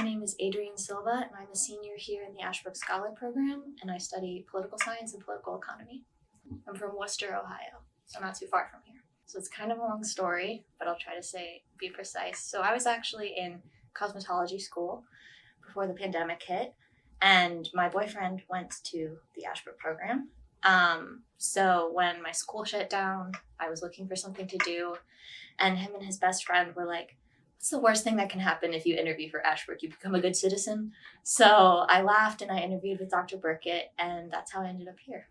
My name is Adrianne Silva, and I'm a senior here in the Ashbrook Scholar Program, and I study political science and political economy. I'm from Worcester, Ohio, so not too far from here. So it's kind of a long story, but I'll try to be precise. So I was actually in cosmetology school before the pandemic hit, and my boyfriend went to the Ashbrook program. So when my school shut down, I was looking for something to do, and him and his best friend were like, what's the worst thing that can happen if you interview for Ashbrook? You become a good citizen. So I laughed and I interviewed with Dr. Burkett, and that's how I ended up here.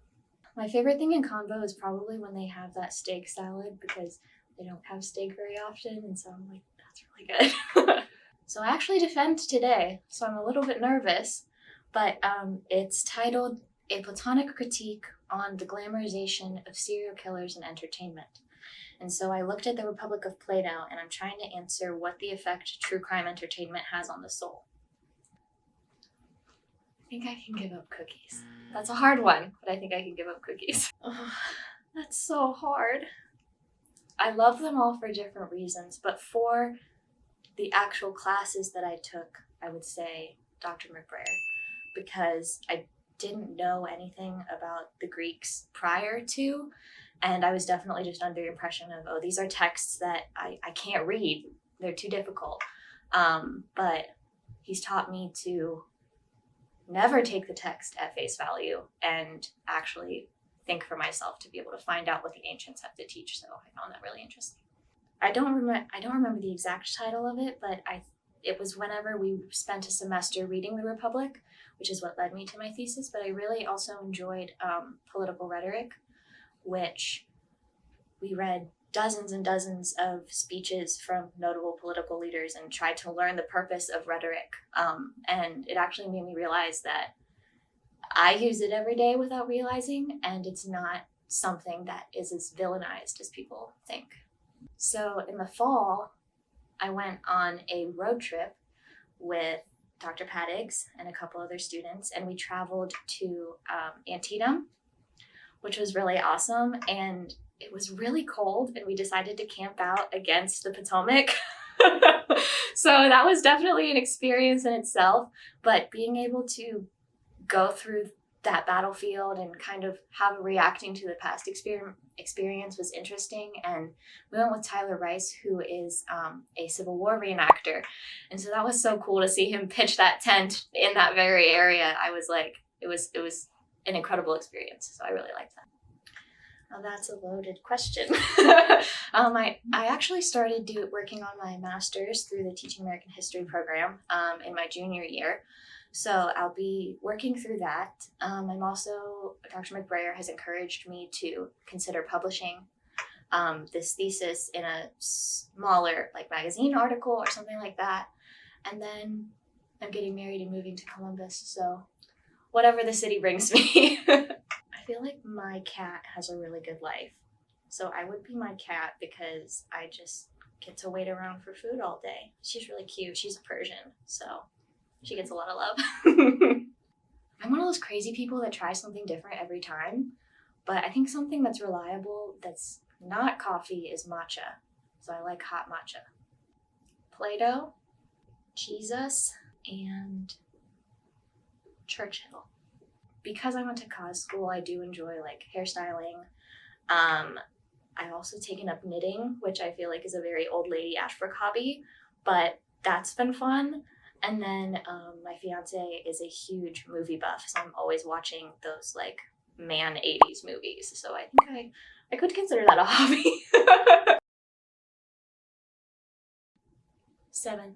My favorite thing in Convo is probably when they have that steak salad, because they don't have steak very often, and so I'm like, that's really good. So I actually defend today, so I'm a little bit nervous, but it's titled A Platonic Critique on the Glamorization of Serial Killers in Entertainment. And so I looked at the Republic of Plato, and I'm trying to answer what the effect true crime entertainment has on the soul. I think I can give up cookies. That's a hard one, but I think I can give up cookies. Oh, that's so hard. I love them all for different reasons, but for the actual classes that I took, I would say Dr. McBrayer, because I didn't know anything about the Greeks prior to, and I was definitely just under the impression of, oh, these are texts that I can't read. They're too difficult. But he's taught me to never take the text at face value and actually think for myself to be able to find out what the ancients have to teach. So I found that really interesting. I don't remember the exact title of it, but it was whenever we spent a semester reading the Republic, which is what led me to my thesis. But I really also enjoyed political rhetoric, which we read dozens and dozens of speeches from notable political leaders and tried to learn the purpose of rhetoric. And it actually made me realize that I use it every day without realizing, and it's not something that is as villainized as people think. So in the fall, I went on a road trip with Dr. Paddiggs and a couple other students, and we traveled to Antietam, which was really awesome. And it was really cold, and we decided to camp out against the Potomac. So that was definitely an experience in itself, but being able to go through that battlefield and kind of how reacting to the past experience was interesting. And we went with Tyler Rice, who is a Civil War reenactor. And so that was so cool to see him pitch that tent in that very area. I was like, it was an incredible experience. So I really liked that. Now that's a loaded question. I actually started working on my master's through the Teaching American History program in my junior year. So I'll be working through that. I'm also, Dr. McBrayer has encouraged me to consider publishing this thesis in a smaller magazine article or something like that. And then I'm getting married and moving to Columbus. So whatever the city brings me. I feel like my cat has a really good life. So I would be my cat because I just get to wait around for food all day. She's really cute. She's a Persian, so she gets a lot of love. I'm one of those crazy people that try something different every time, but I think something that's reliable that's not coffee is matcha. So I like hot matcha. Play-Doh, Jesus, and Churchill. Because I went to cos school, I do enjoy hairstyling. I've also taken up knitting, which I feel like is a very old lady Ashbrook hobby, but that's been fun. And then my fiance is a huge movie buff, so I'm always watching those man 80s movies. So I think I could consider that a hobby. 7.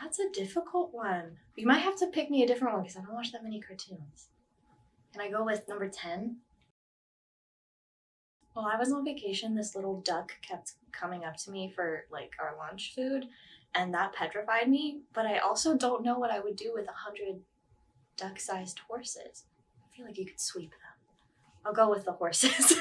That's a difficult one. You might have to pick me a different one because I don't watch that many cartoons. Can I go with number 10? While I was on vacation, this little duck kept coming up to me for our lunch food, and that petrified me. But I also don't know what I would do with 100 duck-sized horses. I feel like you could sweep them. I'll go with the horses.